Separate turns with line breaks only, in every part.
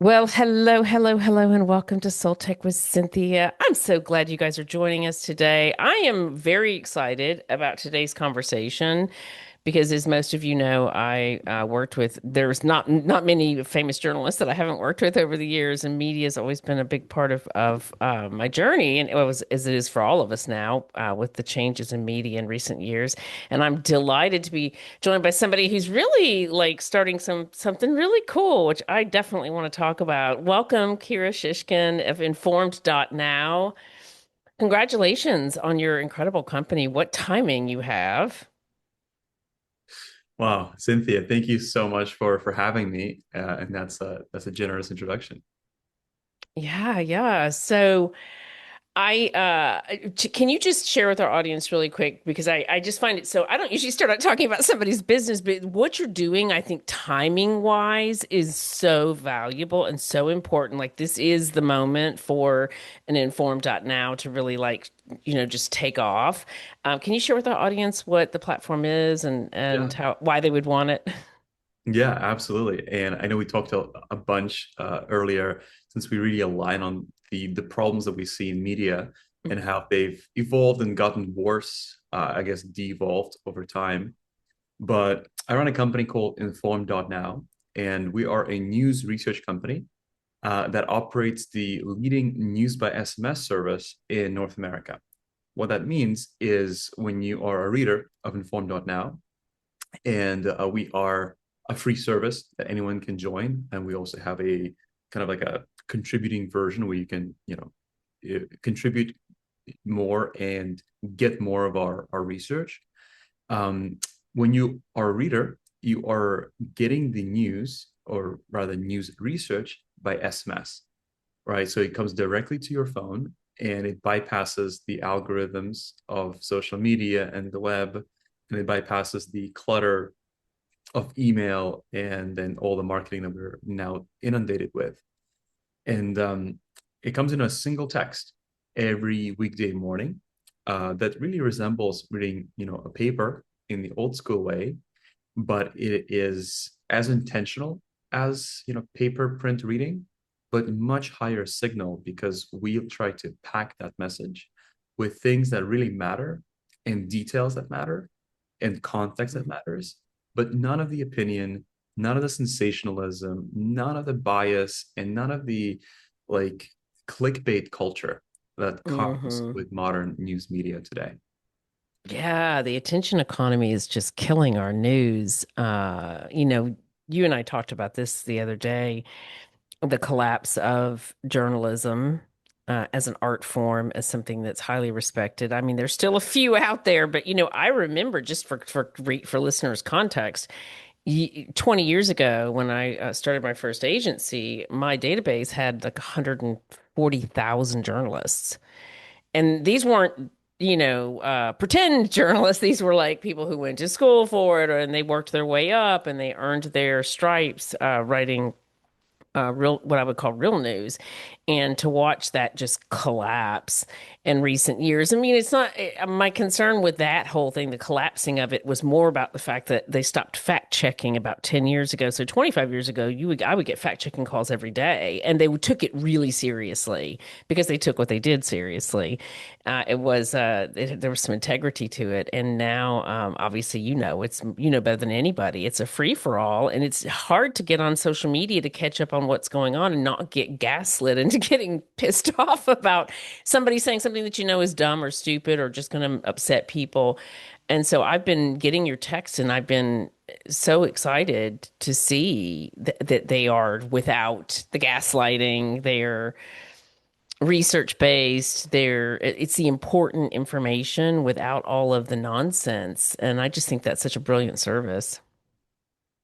Well, hello, hello, hello, and welcome to Soul Tech with Cynthia. I'm so glad you guys are joining us today. I am very excited about today's conversation because, as most of you know, I worked with. There's not many famous journalists that I haven't worked with over the years, and media has always been a big part of my journey, and it was as it is for all of us now with the changes in media in recent years. And I'm delighted to be joined by somebody who's really like starting something really cool, which I definitely want to talk about. Welcome, Kira Shishkin of Informed.now. Congratulations on your incredible company. What timing you have.
Wow, Cynthia, thank you so much for having me. And that's a generous introduction.
Yeah, yeah. So can you just share with our audience really quick because I just find it so I don't usually start out talking about somebody's business, but what you're doing, I think timing wise is so valuable and so important. Like this is the moment for an informed.now to really just take off. Can you share with our audience what the platform is and
Yeah.
how why they would want it?
Yeah, absolutely. And I know we talked a bunch earlier since we really align on the problems that we see in media and how they've evolved and gotten worse, I guess devolved over time. But I run a company called Informed.now, and we are a news research company that operates the leading news by SMS service in North America. What that means is when you are a reader of Informed.now, and we are a free service that anyone can join, and we also have a kind of like a contributing version where you can, contribute more and get more of our research. Um, when you are a reader, you are getting the news, or rather news research, by SMS, right? So it comes directly to your phone and it bypasses the algorithms of social media and the web, and it bypasses the clutter of email and then all the marketing that we're now inundated with. And it comes in a single text every weekday morning that really resembles reading, a paper in the old school way, but it is as intentional as paper print reading, but much higher signal because we try to pack that message with things that really matter and details that matter and context that matters, but none of the opinion, none of the sensationalism, none of the bias, and none of the like clickbait culture that comes
Hmm.
with modern news media today.
Yeah, the attention economy is just killing our news. You and I talked about this the other day, the collapse of journalism as an art form, as something that's highly respected. I mean, there's still a few out there, but I remember just for listeners' context, 20 years ago when I started my first agency, my database had like 140,000 journalists. And these weren't, pretend journalists. These were like people who went to school for it, and they worked their way up and they earned their stripes writing real what I would call real news, and to watch that just collapse in recent years. I mean, it's not my concern with that whole thing. The collapsing of it was more about the fact that they stopped fact checking about 10 years ago. So 25 years ago, I would get fact checking calls every day, and they took it really seriously because they took what they did seriously. There was some integrity to it, and now obviously it's better than anybody. It's a free for all, and it's hard to get on social media to catch up on what's going on and not get gaslit into getting pissed off about somebody saying something that is dumb or stupid or just going to upset people. And so I've been getting your texts, and I've been so excited to see that they are without the gaslighting. They're research based. It's the important information without all of the nonsense. And I just think that's such a brilliant service.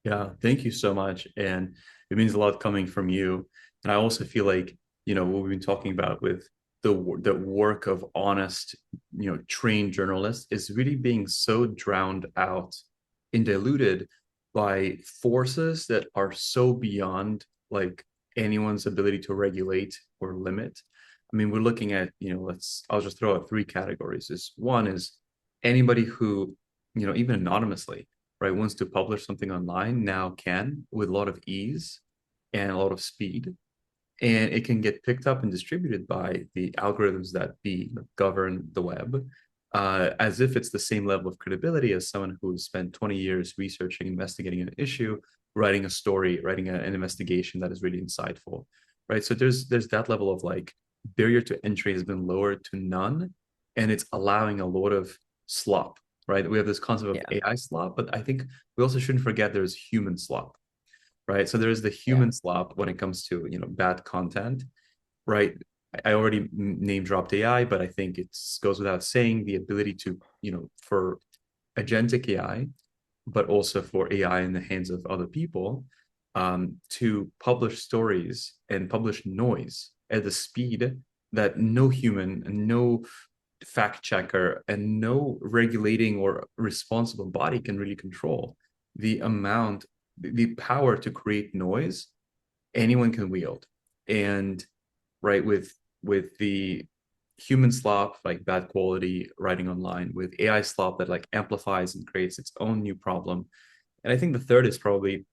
Yeah, thank you so much. And it means a lot coming from you. And I also feel like, what we've been talking about with the work of honest, trained journalists is really being so drowned out and diluted by forces that are so beyond like anyone's ability to regulate or limit. I mean, we're looking at, I'll just throw out three categories. One is anybody who, even anonymously, right, wants to publish something online now can with a lot of ease and a lot of speed. and it can get picked up and distributed by the algorithms that govern the web, as if it's the same level of credibility as someone who spent 20 years researching, investigating an issue, writing a story, writing an investigation that is really insightful, right? So there's that level of like barrier to entry has been lowered to none, and it's allowing a lot of slop, right? We have this concept of
Yeah.
AI slop, but I think we also shouldn't forget there's human slop, right? So there's the
Yeah.
human slop when it comes to bad content, right? I already name dropped AI, but I think it goes without saying the ability to for agentic AI, but also for AI in the hands of other people, to publish stories and publish noise at the speed that no human, no fact checker, and no regulating or responsible body can really control. The amount, the power to create noise, anyone can wield. And right with the human slop, like bad quality writing online, with AI slop that like amplifies and creates its own new problem. And I think the third is probably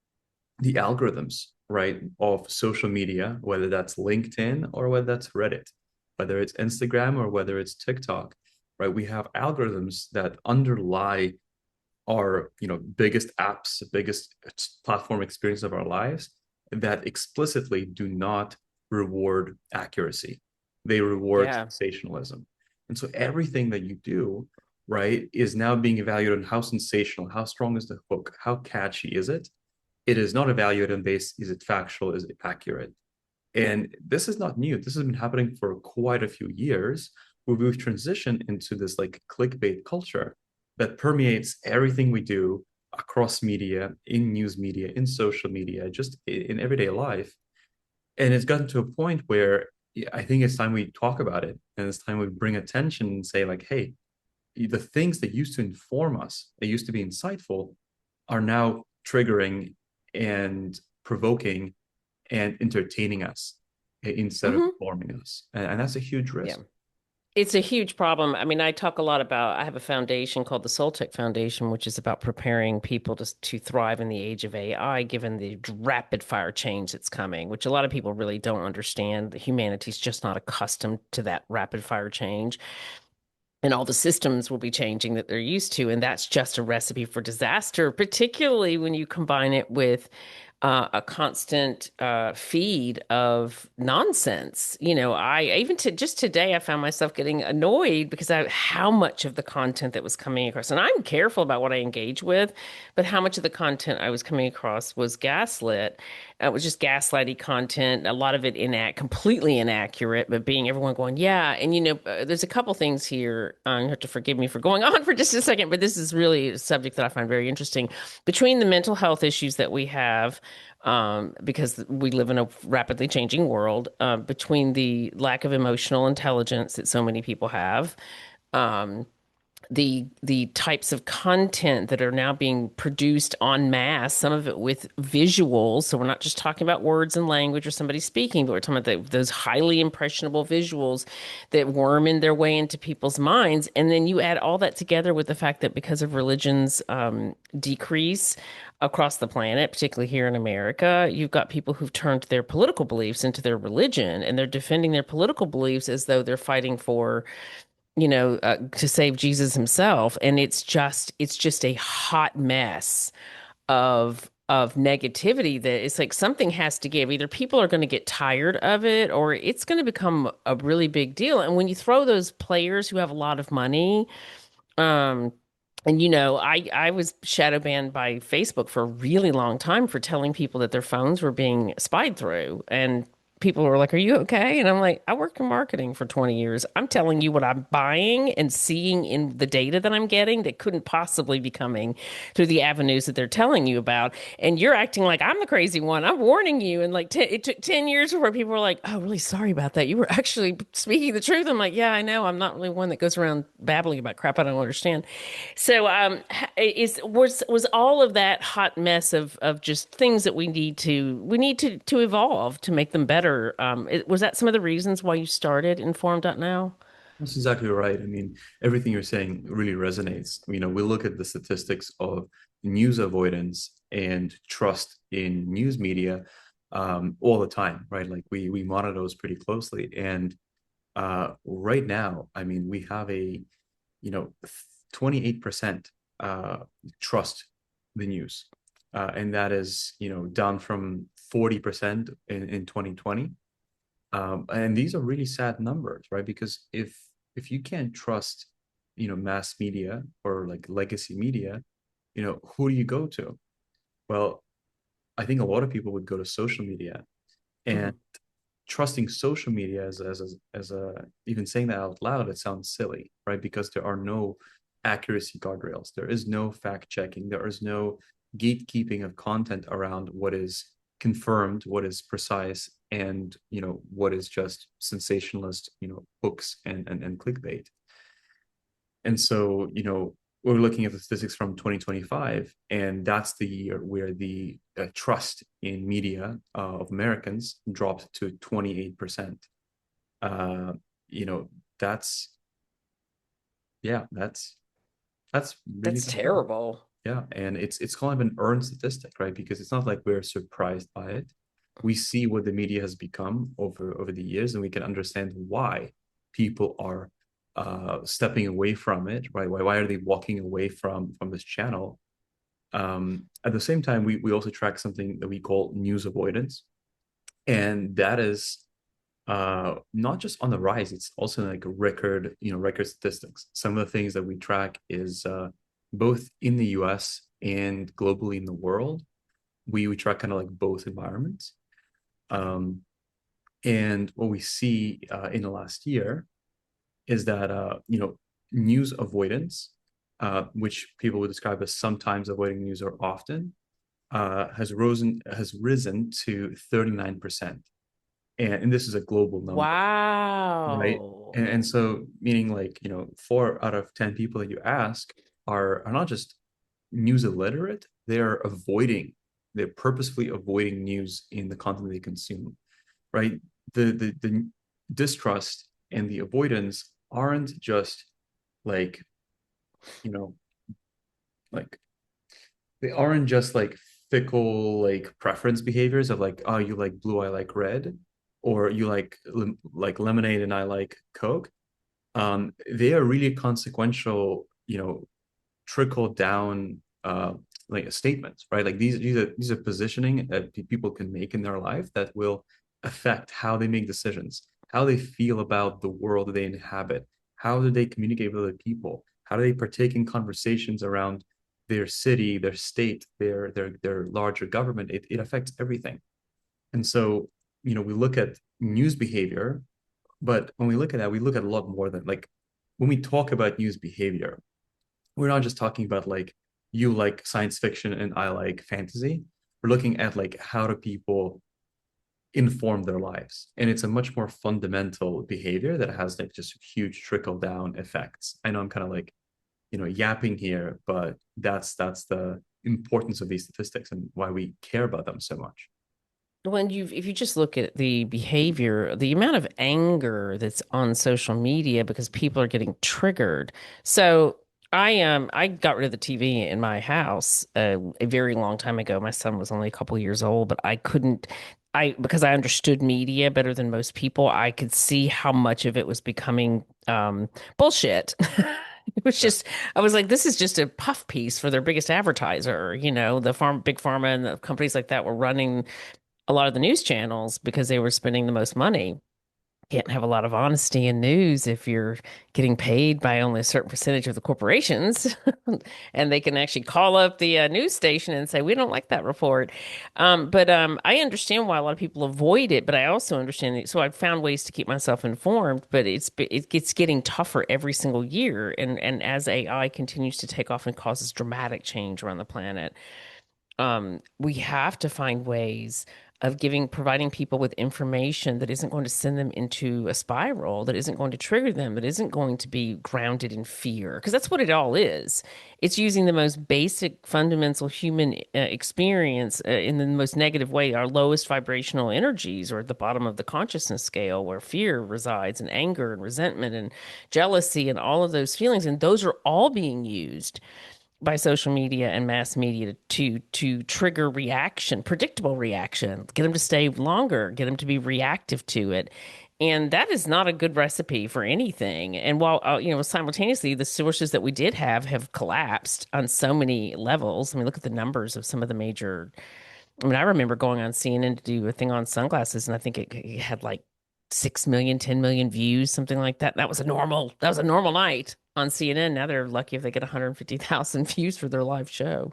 the algorithms, right, of social media, whether that's LinkedIn or whether that's Reddit, whether it's Instagram or whether it's TikTok, right? We have algorithms that underlie our biggest apps, biggest platform experience of our lives, that explicitly do not reward accuracy. They reward
Yeah.
sensationalism. And so everything that you do, right, is now being evaluated on how sensational, how strong is the hook, how catchy is it. It is not evaluated on base, is it factual, is it accurate? And this is not new. This has been happening for quite a few years, where we've transitioned into this like clickbait culture that permeates everything we do across media, in news media, in social media, just in everyday life. And it's gotten to a point where I think it's time we talk about it, and it's time we bring attention and say, like, hey, the things that used to inform us, that used to be insightful, are now triggering and provoking and entertaining us instead of
Hmm.
informing us. And that's a huge
Yeah.
risk.
It's a huge problem. I mean, I talk a lot about, I have a foundation called the Soltech Foundation, which is about preparing people to thrive in the age of AI, given the rapid fire change that's coming, which a lot of people really don't understand. Humanity's just not accustomed to that rapid fire change. And all the systems will be changing that they're used to. And that's just a recipe for disaster, particularly when you combine it with a constant feed of nonsense. I even just today, I found myself getting annoyed because how much of the content that was coming across, and I'm careful about what I engage with, but how much of the content I was coming across was gaslit. It was just gaslighty content, a lot of it completely inaccurate, but being everyone going, yeah. And, there's a couple things here. You have to forgive me for going on for just a second, but this is really a subject that I find very interesting. Between the mental health issues that we have, because we live in a rapidly changing world, between the lack of emotional intelligence that so many people have, um, the types of content that are now being produced en masse, some of it with visuals. So we're not just talking about words and language or somebody speaking, but we're talking about those highly impressionable visuals that worm in their way into people's minds. And then you add all that together with the fact that because of religion's decrease across the planet, particularly here in America, you've got people who've turned their political beliefs into their religion, and they're defending their political beliefs as though they're fighting for to save Jesus himself. And it's just a hot mess of negativity that it's like something has to give. Either people are going to get tired of it or it's going to become a really big deal. And when you throw those players who have a lot of money, um, and I was shadow banned by Facebook for a really long time for telling people that their phones were being spied through. And people were like, "Are you okay?" And I'm like, "I worked in marketing for 20 years. I'm telling you what I'm buying and seeing in the data that I'm getting that couldn't possibly be coming through the avenues that they're telling you about. And you're acting like I'm the crazy one. I'm warning you." And like it took 10 years before people were like, "Oh, really sorry about that. You were actually speaking the truth." I'm like, "Yeah, I know. I'm not really one that goes around babbling about crap I don't understand." So, was all of that hot mess of just things that we need to evolve to make them better? Was that some of the reasons why you started Inform.now?
That's exactly right. I mean, everything you're saying really resonates. We look at the statistics of news avoidance and trust in news media. all the time, right? Like we monitor those pretty closely. And right now, I mean, we have a, 28% trust the news. And that is, down from 40% in 2020. And these are really sad numbers, right? Because if you can't trust, mass media or like legacy media, who do you go to? Well, I think a lot of people would go to social media, and
Mhm.
trusting social media as a even saying that out loud, it sounds silly, right? Because there are no accuracy guardrails, there is no fact checking, there is no gatekeeping of content around what is confirmed, what is precise, and what is just sensationalist, hooks and clickbait. And so, we're looking at the statistics from 2025, and that's the year where the trust in media of Americans dropped to 28%. Uh, you know, that's, yeah, that's really
That's
bad.
terrible.
Yeah, and it's kind of an earned statistic, right? Because it's not like we're surprised by it. We see what the media has become over the years, and we can understand why people are stepping away from it, right? Why are they walking away from this channel? At the same time, we also track something that we call news avoidance, and that is not just on the rise, it's also like record statistics. Some of the things that we track is both in the US and globally in the world. We track kind of like both environments. um, and what we see in the last year is that news avoidance, which people would describe as sometimes avoiding news or often, has risen to 39%. And this is a global number, right?
Wow.
And so meaning like, 4 out of 10 people that you ask are not just news illiterate, they're purposefully avoiding news in the content they consume, right? The distrust and the avoidance aren't just like, you know, like they aren't just like fickle like preference behaviors of like, oh, you like blue, I like red, or you like lemonade and I like Coke. They are really consequential, trickle down like statements, right? Like these are positioning that people can make in their life that will affect how they make decisions, how they feel about the world that they inhabit, how do they communicate with other people, how do they partake in conversations around their city, their state, their larger government. It affects everything. And so, we look at news behavior, but when we look at that, we look at a lot more than like when we talk about news behavior, we're not just talking about like you like science fiction and I like fantasy. We're looking at like how do people inform their lives. And it's a much more fundamental behavior that has like just huge trickle down effects. I know I'm kind of like, yapping here, but that's the importance of these statistics and why we care about them so much.
When if you just look at the behavior, the amount of anger that's on social media because people are getting triggered. So I got rid of the TV in my house a very long time ago. My son was only a couple years old, but I couldn't because I understood media better than most people, I could see how much of it was becoming bullshit. It was
Yeah.
just, I was like, this is just a puff piece for their biggest advertiser. Big pharma and the companies like that were running a lot of the news channels because they were spending the most money. Can't have a lot of honesty in news if you're getting paid by only a certain percentage of the corporations. And they can actually call up the news station and say, we don't like that report. But I understand why a lot of people avoid it, but I also understand it. So I've found ways to keep myself informed, but it's getting tougher every single year. And as AI continues to take off and causes dramatic change around the planet, we have to find ways of providing people with information that isn't going to send them into a spiral, that isn't going to trigger them, that isn't going to be grounded in fear. Because that's what it all is. It's using the most basic, fundamental human experience in the most negative way. Our lowest vibrational energies are at the bottom of the consciousness scale, where fear resides, and anger, and resentment, and jealousy, and all of those feelings. And those are all being used by social media and mass media to trigger reaction, predictable reaction, get them to stay longer, get them to be reactive to it. And that is not a good recipe for anything. And while simultaneously the sources that we did have collapsed on so many levels. I mean, look at the numbers of some of the major. I mean, I remember going on CNN to do a thing on sunglasses, and I think it had like 6 million, 10 million views, something like that. That was a normal night on CNN. Now they're lucky if they get 150,000 views for their live show.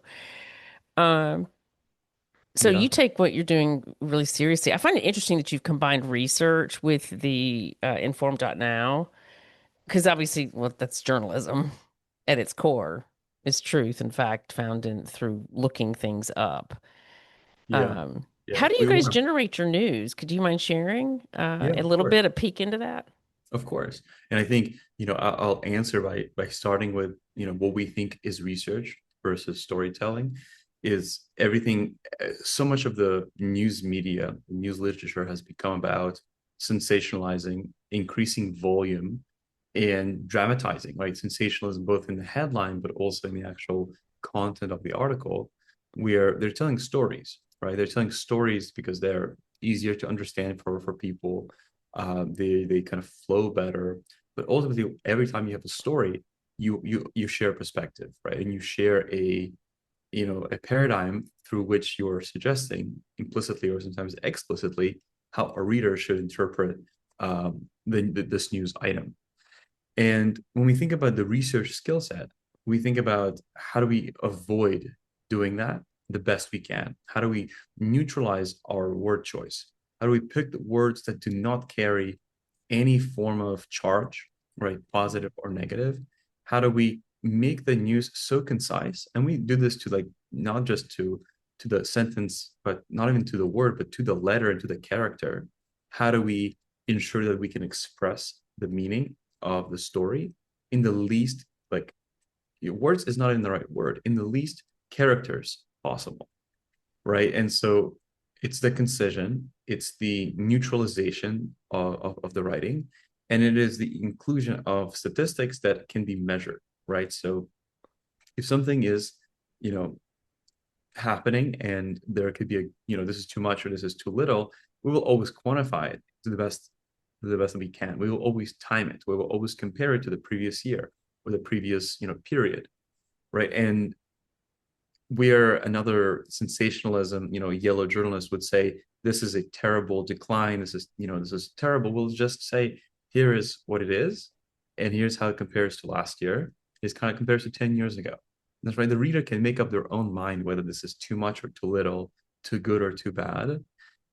Um, so
Yeah,
you take what you're doing really seriously. I find it interesting that you've combined research with the inform.now, because obviously, well, that's journalism at its core. Is truth, in fact, found in through looking things up.
yeah, yeah.
How do you
We
guys
want to,
generate your news? Could you mind sharing
yeah,
a
of
little
course.
bit, a peek into that?
Of course. And I think, I'll answer by starting with, what we think is research versus storytelling is everything. So much of the news media, news literature has become about sensationalizing, increasing volume, and dramatizing, right? Sensationalism, both in the headline, but also in the actual content of the article, where they're telling stories, right? They're telling stories because they're easier to understand for people. They kind of flow better. But ultimately, every time you have a story, you share perspective, right? And you share a paradigm through which you're suggesting implicitly or sometimes explicitly how a reader should interpret this news item. And when we think about the research skill set, we think about how do we avoid doing that the best we can? How do we neutralize our word choice? How do we pick the words that do not carry any form of charge, right? Positive or negative? How do we make the news so concise? And we do this to like not just to the sentence, but not even to the word, but to the letter and to the character. How do we ensure that we can express the meaning of the story in the least, like, words is not in the right word, in the least characters possible, right? And so it's the concision, it's the neutralization of the writing, and it is the inclusion of statistics that can be measured, right? So if something is, you know happening and there could be this is too much or this is too little, we will always quantify it to the best that we can. We will always time it. We will always compare it to the previous year or the previous period, right? And where another sensationalism, yellow journalist would say, this is a terrible decline, this is terrible, we'll just say, here is what it is, and here's how it compares to last year. It kind of compares to 10 years ago. That's right. The reader can make up their own mind whether this is too much or too little, too good or too bad.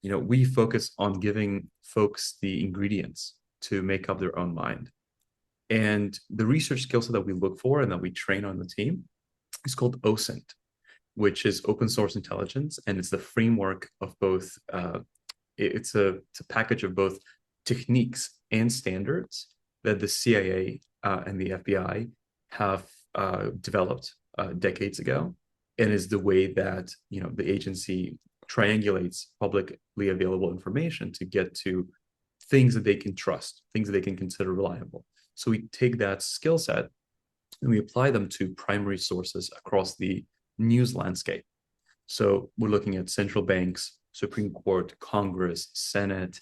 We focus on giving folks the ingredients to make up their own mind. And the research skill set that we look for and that we train on the team is called OSINT, which is open source intelligence, and it's the framework of both. It's a package of both techniques and standards that the CIA and the FBI have developed decades ago, and is the way that the agency triangulates publicly available information to get to things that they can trust, things that they can consider reliable. So we take that skill set and we apply them to primary sources across the news landscape. So we're looking at central banks, Supreme Court, Congress, Senate,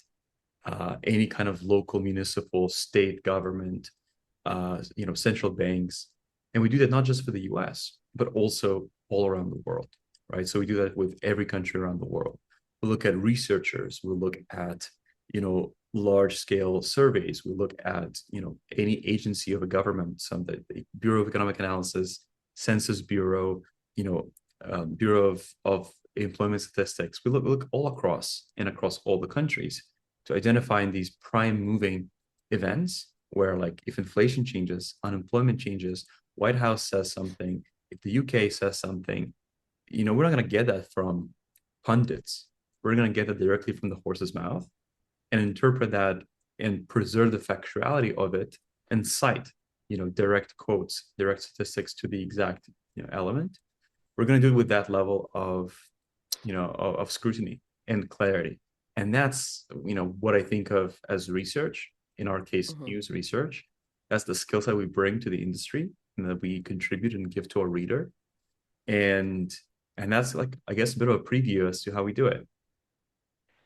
any kind of local, municipal, state government, central banks. And we do that not just for the US, but also all around the world, right? So we do that with every country around the world. We look at researchers, we look at, large scale surveys. We look at, any agency of a government, some the Bureau of Economic Analysis, Census Bureau, Bureau of Employment Statistics. We look all across all the countries to identifying these prime moving events where, like, if inflation changes, unemployment changes, White House says something, if the UK says something, we're not going to get that from pundits. We're going to get that directly from the horse's mouth and interpret that and preserve the factuality of it and cite, direct quotes, direct statistics to the exact, element. We're going to do it with that level of scrutiny and clarity. And that's, what I think of as research, in our case,
Hmm.
news research. That's the skill set we bring to the industry and that we contribute and give to our reader. And that's like, I guess, a bit of a preview as to how we do it.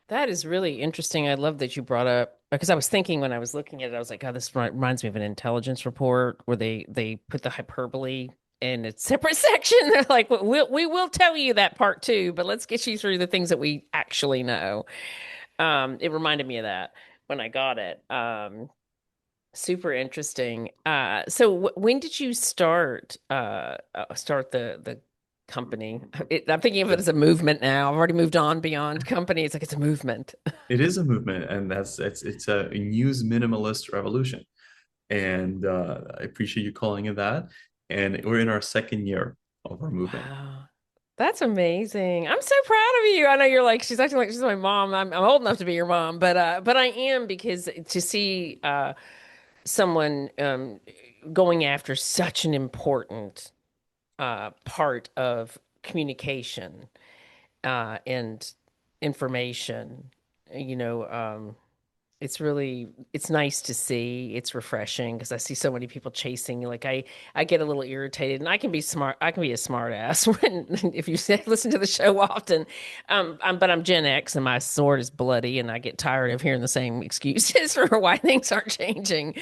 That is really interesting. I love that you brought up because I was thinking when I was looking at it, I was like, "Oh, this reminds me of an intelligence report where they put the hyperbole in a separate section." They're like, we will tell you that part too, but let's get you through the things that we actually know." It reminded me of that when I got it. Super interesting. So when did you start the company? I'm thinking of it as a movement now. I've already moved on beyond company. It's like it's a movement.
It is a movement, and it's a news minimalist revolution. And I appreciate you calling it that. And we're in our second year of our movement.
Wow. That's amazing. I'm so proud of you. I know you're like she's acting like she's my mom. I'm old enough to be your mom, but I am because to see someone going after such an important part of communication and information, you know, it's really it's nice to see. It's refreshing because I see so many people chasing. Like I get a little irritated, and I can be smart. I can be a smart ass when if you say, listen to the show often. But I'm Gen X, and my sword is bloody, and I get tired of hearing the same excuses for why things aren't changing.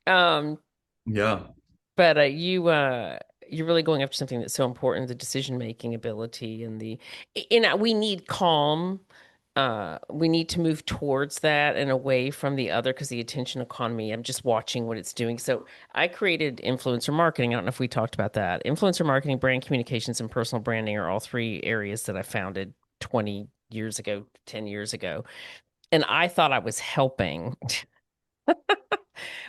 Um,
Yeah.
but you're really going after something that's so important, the decision making ability and we need calm. We need to move towards that and away from the other because the attention economy, I'm just watching what it's doing. So I created influencer marketing. I don't know if we talked about that. Influencer marketing, brand communications, and personal branding are all three areas that I founded 20 years ago, 10 years ago. And I thought I was helping.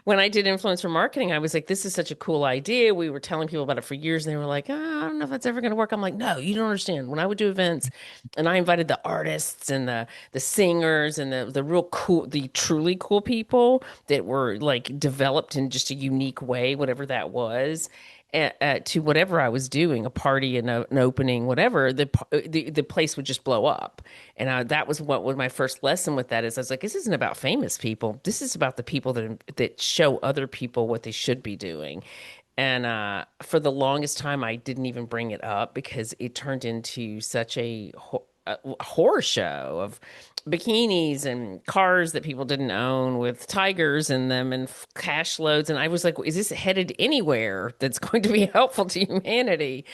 When I did influencer marketing, I was like, this is such a cool idea. We were telling people about it for years, and they were like, oh, I don't know if that's ever going to work. I'm like, no, you don't understand. When I would do events and I invited the artists and the singers and the real cool, the truly cool people that were like developed in just a unique way, whatever that was. To whatever I was doing, a party, an opening, whatever, the place would just blow up. And that was what was my first lesson with that is I was like, this isn't about famous people. This is about the people that show other people what they should be doing. And for the longest time, I didn't even bring it up because it turned into such a horror show of bikinis and cars that people didn't own with tigers in them and cash loads. And I was like, is this headed anywhere that's going to be helpful to humanity?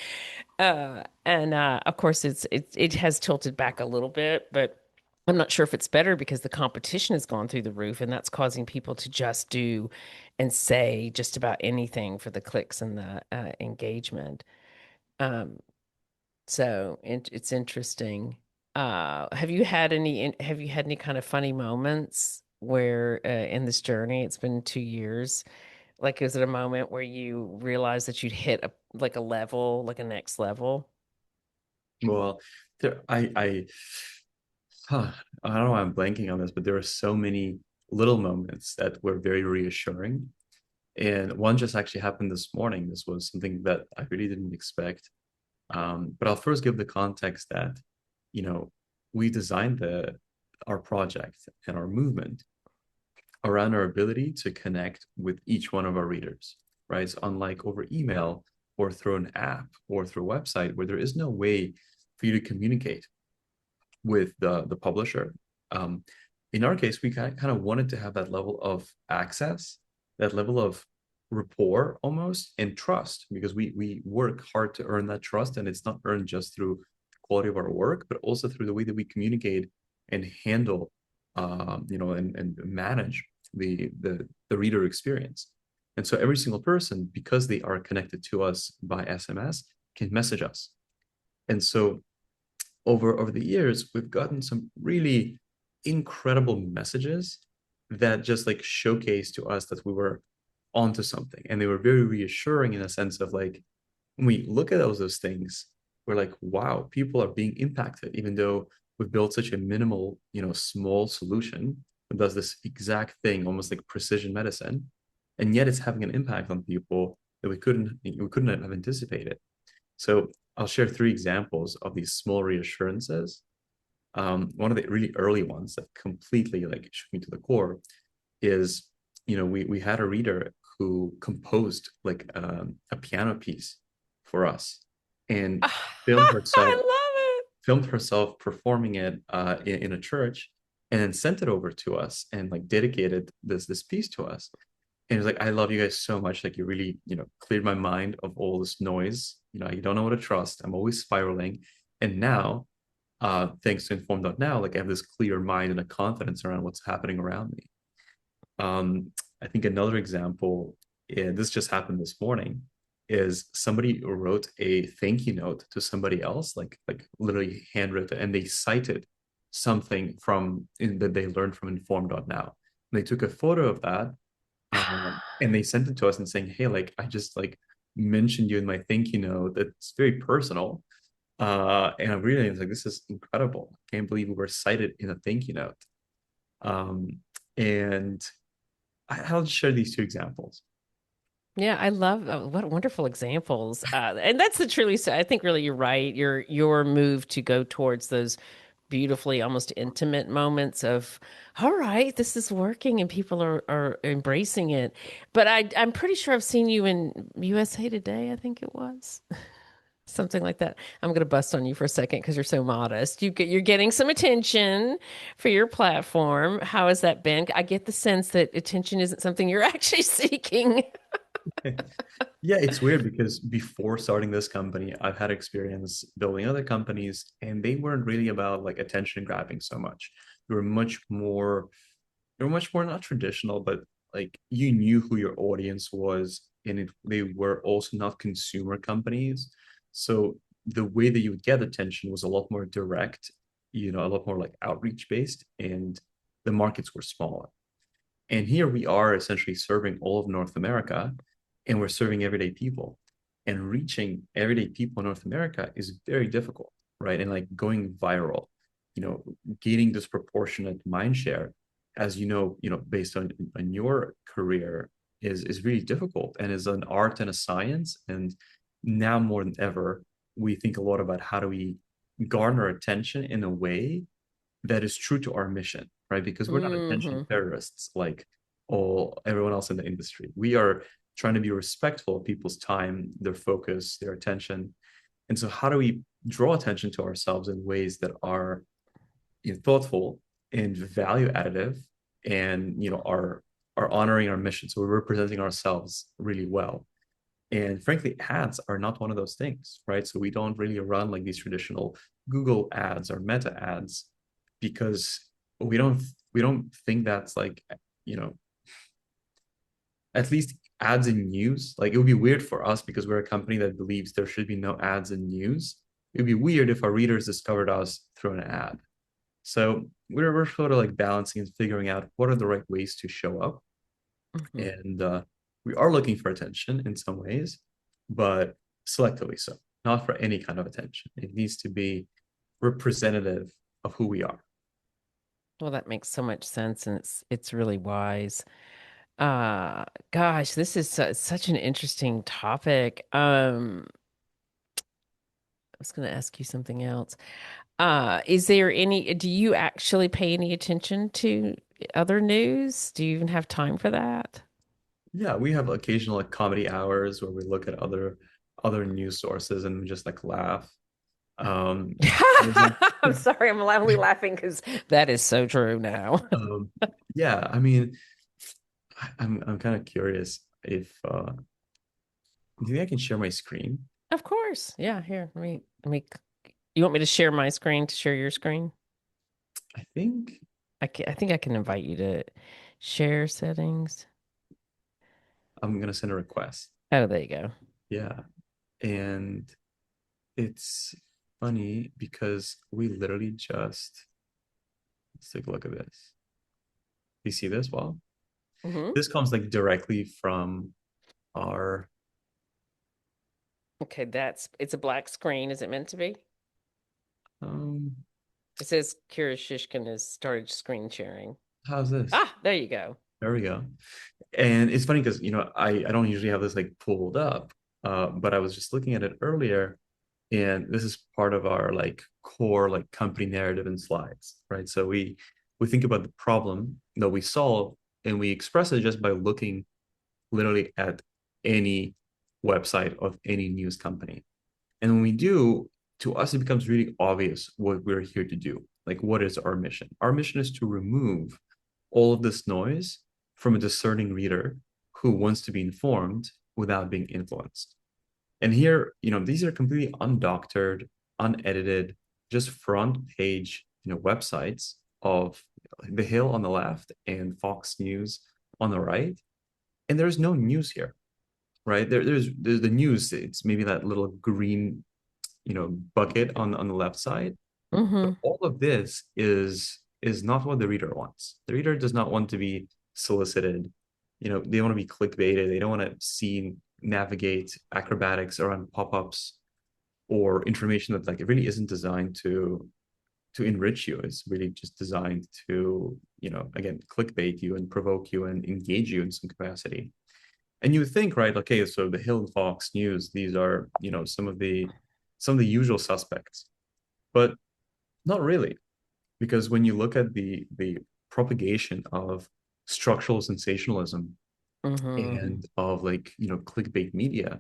And Of course, it has tilted back a little bit, but I'm not sure if it's better because the competition has gone through the roof, and that's causing people to just do and say just about anything for the clicks and the engagement. Um, it's interesting. Have you had any kind of funny moments where in this journey? It's been 2 years. Like, is it a moment where you realized that you'd hit a level, like a next level?
Well, there, huh, I don't know why I'm blanking on this, but there are so many little moments that were very reassuring. And one just actually happened this morning. This was something that I really didn't expect. But I'll first give the context that, you know, we designed our project and our movement around our ability to connect with each one of our readers, right? So unlike over email or through an app or through a website where there is no way for you to communicate with the publisher. Um, in our case, we kind of wanted to have that level of access, that level of rapport almost and trust because we work hard to earn that trust and it's not earned just through the quality of our work but also through the way that we communicate and handle and manage the reader experience. And so every single person, because they are connected to us by SMS, can message us. And so over the years, we've gotten some really incredible messages that just like showcase to us that we were onto something. And they were very reassuring in a sense of like, when we look at those things, we're like, wow, people are being impacted, even though we've built such a minimal, small solution that does this exact thing, almost like precision medicine. And yet it's having an impact on people that we couldn't have anticipated. So I'll share three examples of these small reassurances. One of the really early ones that completely like shook me to the core is, we had a reader who composed like a piano piece for us. and filmed herself
I love
filmed herself performing it in a church, and then sent it over to us and like dedicated this piece to us. And it was like, I love you guys so much. Like you really, cleared my mind of all this noise. You don't know what to trust. I'm always spiraling. And now, thanks to Inform.now, like I have this clear mind and a confidence around what's happening around me. I think another example, this just happened this morning, is somebody wrote a thank you note to somebody else, like literally handwritten, and they cited something that they learned from Inform.now. They took a photo of that, and they sent it to us and saying, "Hey, like I just like mentioned you in my thank you note. That's very personal." And I'm reading, it's like, this is incredible. I can't believe we were cited in a thank you note. And I'll just share these two examples.
Yeah, I love what wonderful examples. And that's the truly, I think really you're right. Your move to go towards those beautifully almost intimate moments of, all right, this is working and people are embracing it. But I'm pretty sure I've seen you in USA Today, I think it was. Something like that. I'm going to bust on you for a second because you're so modest. You're getting some attention for your platform. How has that been? I get the sense that attention isn't something you're actually seeking.
Yeah, it's weird because before starting this company, I've had experience building other companies, and they weren't really about like attention grabbing so much. They were much more, they were much more not traditional, but like you knew who your audience was, and they were also not consumer companies. So the way that you would get attention was a lot more direct, a lot more like outreach based, and the markets were smaller. And here we are essentially serving all of North America, and we're serving everyday people. And reaching everyday people in North America is very difficult, right? And like going viral, gaining disproportionate mind share, as based on your career, is really difficult and is an art and a science. And now more than ever, we think a lot about how do we garner attention in a way that is true to our mission, right? Because we're not attention
Hmm.
terrorists like everyone else in the industry. We are trying to be respectful of people's time, their focus, their attention. And so how do we draw attention to ourselves in ways that are thoughtful and value additive, and are honoring our mission? So we're representing ourselves really well. And frankly, ads are not one of those things, right? So we don't really run like these traditional Google ads or Meta ads because we don't we don't think that's like, you know, at least ads in news. Like it would be weird for us because we're a company that believes there should be no ads in news. It would be weird if our readers discovered us through an ad. So we're sort of like balancing and figuring out what are the right ways to show up.
Hmm.
And we are looking for attention in some ways, but selectively so, not for any kind of attention. It needs to be representative of who we are.
Well, that makes so much sense, and it's really wise. Uh, Gosh, this is such an interesting topic. I was going to ask you something else. Is there do you actually pay any attention to other news? Do you even have time for that?
Yeah, we have occasional like comedy hours where we look at other news sources and just like laugh. Um, for example,
I'm sorry, I'm only laughing because that is so true now.
um, yeah, I mean, I'm kind of curious if do you think I can share my screen?
Of course. Yeah, here, you want me to share my screen to share your screen?
I think
I think I can invite you to share settings.
I'm gonna send a request.
Oh, there you go.
Yeah, and it's funny because we literally just let's take a look at this. You see this? Well,
Hmm.
this comes like directly from our
Okay, it's a black screen. Is it meant to be?
um
It says Kira Shishkin has started screen sharing.
how's this?
Ah, there you go.
There we go. And it's funny because I don't usually have this like pulled up, but I was just looking at it earlier, and this is part of our like core like company narrative and slides, right? So we think about the problem that we solve, and we express it just by looking literally at any website of any news company. And when we do, to us, it becomes really obvious what we're here to do. Like, what is our mission? Our mission is to remove all of this noise from a discerning reader who wants to be informed without being influenced. And here, these are completely undoctored, unedited, just front page, websites of The Hill on the left and Fox News on the right. And there's no news here, right? There's the news. It's maybe that little green, bucket on the left side. But
Hmm.
all of this is not what the reader wants. The reader does not want to be solicited. They want to be clickbaited. They don't want to see navigate acrobatics around pop-ups or information that like it really isn't designed to enrich you. It's really just designed to, again, clickbait you and provoke you and engage you in some capacity. And you would think, right, okay, so the Hill and Fox News, these are, some of the usual suspects, but not really, because when you look at the propagation of structural sensationalism
Hmm.
and of like, clickbait media,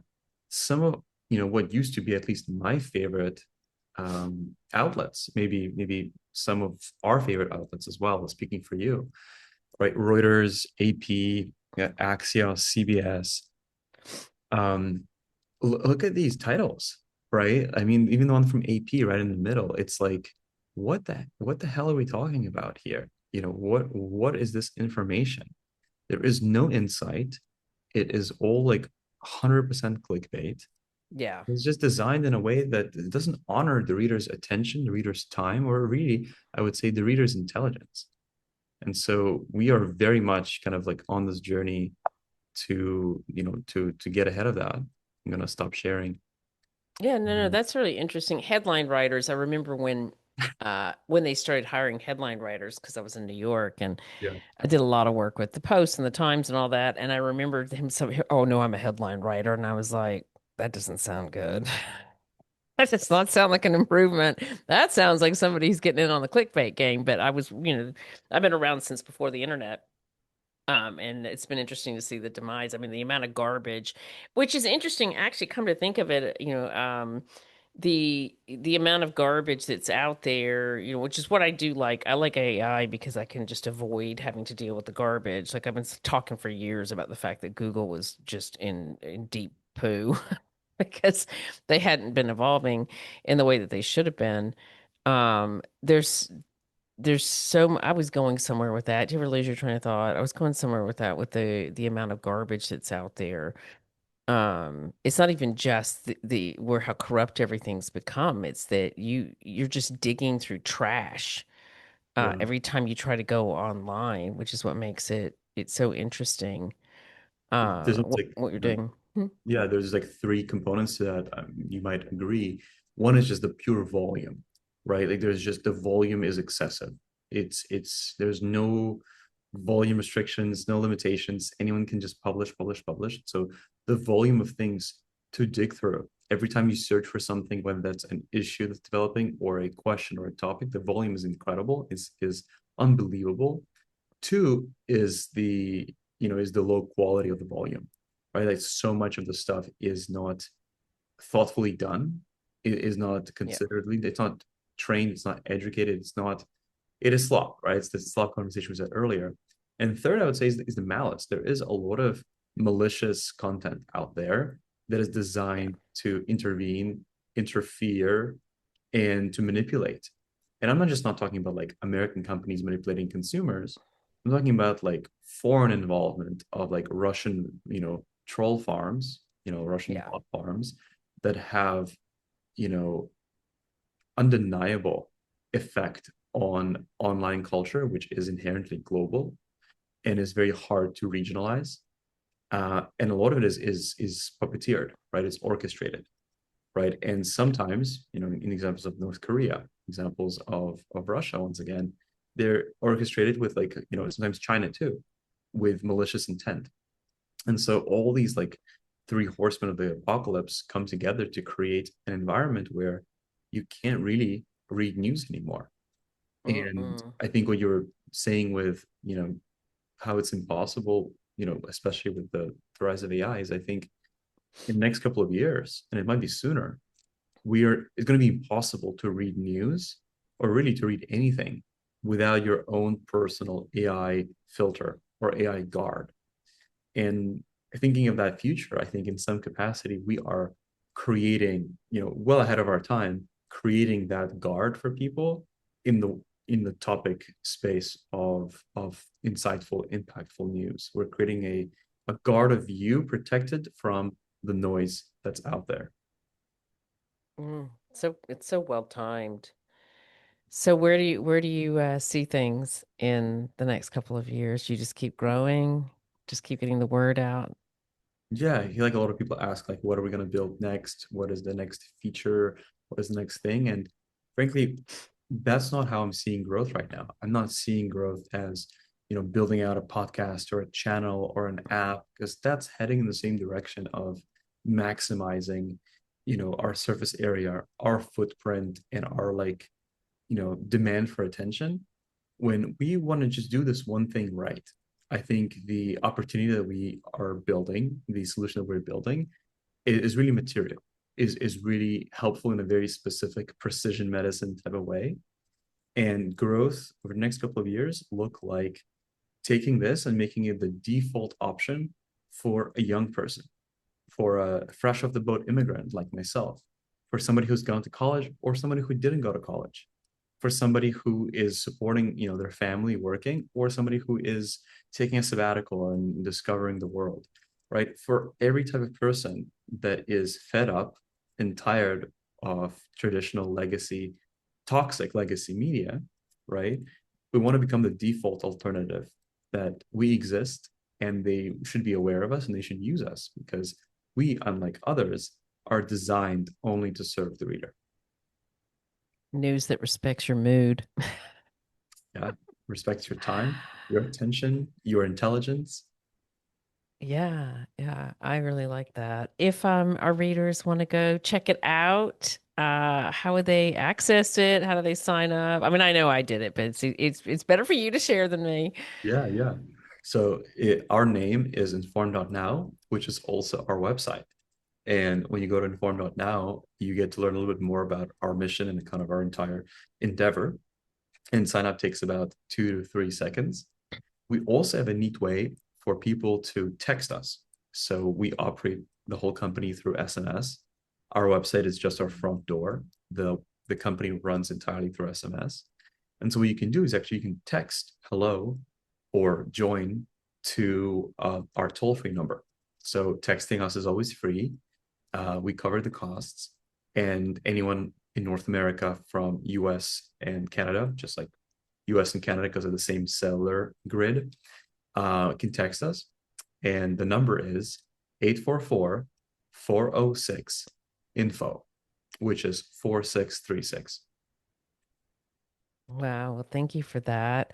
some of, what used to be at least my favorite outlets, maybe some of our favorite outlets as well, speaking for you, right? Reuters, AP, Axios, CBS. Um, Look at these titles, right? I mean, even the one from AP right in the middle, it's like, what the hell are we talking about here? What is this information? There is no insight. It is all like 100% clickbait.
Yeah.
It's just designed in a way that it doesn't honor the reader's attention, the reader's time, or really, I would say, the reader's intelligence. And so we are very much kind of like on this journey to get ahead of that. I'm gonna stop sharing.
Yeah, no,
Um,
that's really interesting. Headline writers, I remember when they started hiring headline writers because I was in New York and
yeah.
I did a lot of work with the Post and the Times and all that. And I remember him so, oh no, I'm a headline writer. And I was like, that doesn't sound good. That does not sound like an improvement. That sounds like somebody's getting in on the clickbait game. But I've been around since before the internet. And it's been interesting to see the demise. I mean, the amount of garbage, which is interesting, actually, come to think of it, the amount of garbage that's out there, which is what I do like. I like AI because I can just avoid having to deal with the garbage. Like I've been talking for years about the fact that Google was just in deep poo because they hadn't been evolving in the way that they should have been. There's I was going somewhere with that. Do you ever lose your train of thought? I was going somewhere with that with the amount of garbage that's out there. It's not even just the where how corrupt everything's become. It's that you're just digging through trash
Yeah.
every time you try to go online, which is what makes it's so interesting.
There's like,
What you're doing. Hmm.
yeah, there's like three components to that. You might agree. One is just the pure volume, right? Like there's just the volume is excessive. There's no volume restrictions, no limitations. Anyone can just publish, publish, publish. So the volume of things to dig through every time you search for something, whether that's an issue that's developing or a question or a topic, the volume is incredible, is unbelievable. Two is the low quality of the volume, right? Like so much of the stuff is not thoughtfully done. It is not
Yeah.
consideredly. It's not trained. It's not educated. It is slop, right? It's the slop conversation we said earlier. And third, I would say is the malice. There is a lot of malicious content out there that is
Yeah.
designed to intervene, interfere, and to manipulate. And I'm not just not talking about like American companies manipulating consumers. I'm talking about like foreign involvement of like Russian, troll farms, Russian
Yeah.
bot farms that have, you know, undeniable effect on online culture, which is inherently global and is very hard to regionalize. And a lot of it is puppeteered, right? It's orchestrated, right? And sometimes, in examples of North Korea, examples of Russia, once again, they're orchestrated with like, sometimes China too, with malicious intent. And so all these like three horsemen of the apocalypse come together to create an environment where you can't really read news anymore. And
Mm-mm.
I think what you're saying with, how it's impossible, especially with the rise of AI, is I think in the next couple of years, and it might be sooner, it's going to be impossible to read news or really to read anything without your own personal AI filter or AI guard. And thinking of that future, I think in some capacity we are creating, well ahead of our time, creating that guard for people in the topic space of insightful, impactful news. We're creating a guard of you protected from the noise that's out there.
So it's so well timed. So where do you see things in the next couple of years? You just keep growing, just keep getting the word out.
Yeah, I feel like a lot of people ask, like, what are we going to build next? What is the next feature? What is the next thing? And frankly, that's not how I'm seeing growth right now. I'm not seeing growth as, building out a podcast or a channel or an app, because that's heading in the same direction of maximizing, our surface area, our footprint, and our like, demand for attention when we want to just do this one thing right. I think the opportunity that we are building, the solution that we're building, is really material, is really helpful in a very specific precision medicine type of way. And growth over the next couple of years look like taking this and making it the default option for a young person, for a fresh off the boat immigrant like myself, for somebody who's gone to college or somebody who didn't go to college, for somebody who is supporting, their family working, or somebody who is taking a sabbatical and discovering the world, right? For every type of person that is fed up and tired of traditional legacy, toxic legacy media, right? We want to become the default alternative, that we exist and they should be aware of us and they should use us because we, unlike others, are designed only to serve the reader.
News that respects your mood.
Yeah. Respects your time, your attention, your intelligence.
Yeah, yeah, I really like that. If our readers want to go check it out, how would they access it? How do they sign up? I mean, I know I did it, but it's better for you to share than me.
Yeah, yeah. So our name is inform.now, which is also our website. And when you go to inform.now, you get to learn a little bit more about our mission and kind of our entire endeavor. And sign up takes about 2 to 3 seconds. We also have a neat way for people to text us. So we operate the whole company through SMS. Our website is just our front door. The company runs entirely through SMS. And so what you can do is actually you can text hello or join to our toll-free number. So texting us is always free. We cover the costs, and anyone in North America from US and Canada, just like US and Canada because of the same cellular grid, can text us. And the number is 844-406-INFO, which is 4636.
Wow, well, thank you for that.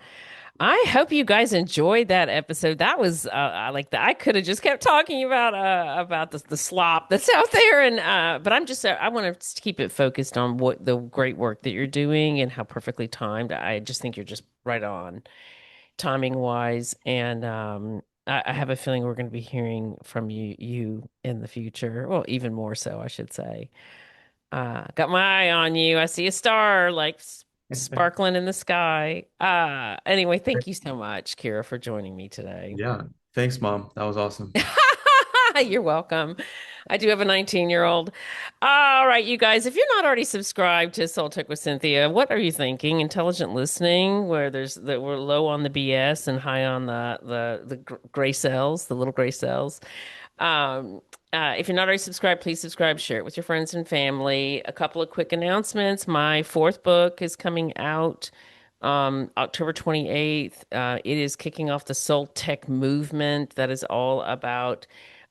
I hope you guys enjoyed that episode. That was I like that. I could have just kept talking about the slop that's out there, and but I want to keep it focused on what the great work that you're doing and how perfectly timed. I just think you're just right on timing wise, and I have a feeling we're going to be hearing from you in the future. Well, even more so, I should say. Got my eye on you. I see a star like sparkling in the sky. Anyway, thank you so much, Kira, for joining me today.
Yeah. Thanks, Mom. That was awesome.
You're welcome. I do have a 19-year-old. All right, you guys, if you're not already subscribed to Soul Tech with Cynthia, what are you thinking? Intelligent listening, where there's that we're low on the BS and high on the gray cells, the little gray cells. Um, if you're not already subscribed, please subscribe, share it with your friends and family. A couple of quick announcements. My fourth book is coming out October 28th. It is kicking off the Soul Tech movement that is all about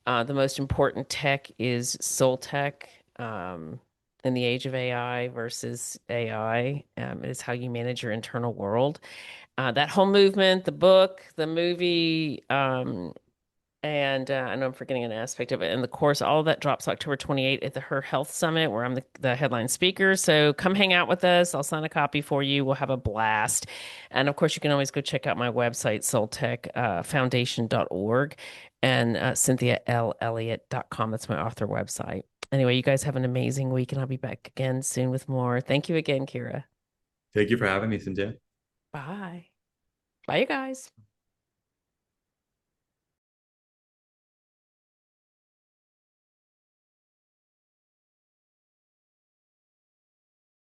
the most important tech is soul tech in the age of AI versus AI. It is how you manage your internal world. That whole movement, the book, the movie, And I know I'm forgetting an aspect of it. And the course, all of that drops October 28th at the Her Health Summit, where I'm the headline speaker. So come hang out with us. I'll sign a copy for you. We'll have a blast. And of course, you can always go check out my website, soultechfoundation.org, and cynthialelliott.com. That's my author website. Anyway, you guys have an amazing week, and I'll be back again soon with more. Thank you again, Kira.
Thank you for having me, Cynthia.
Bye. Bye, you guys.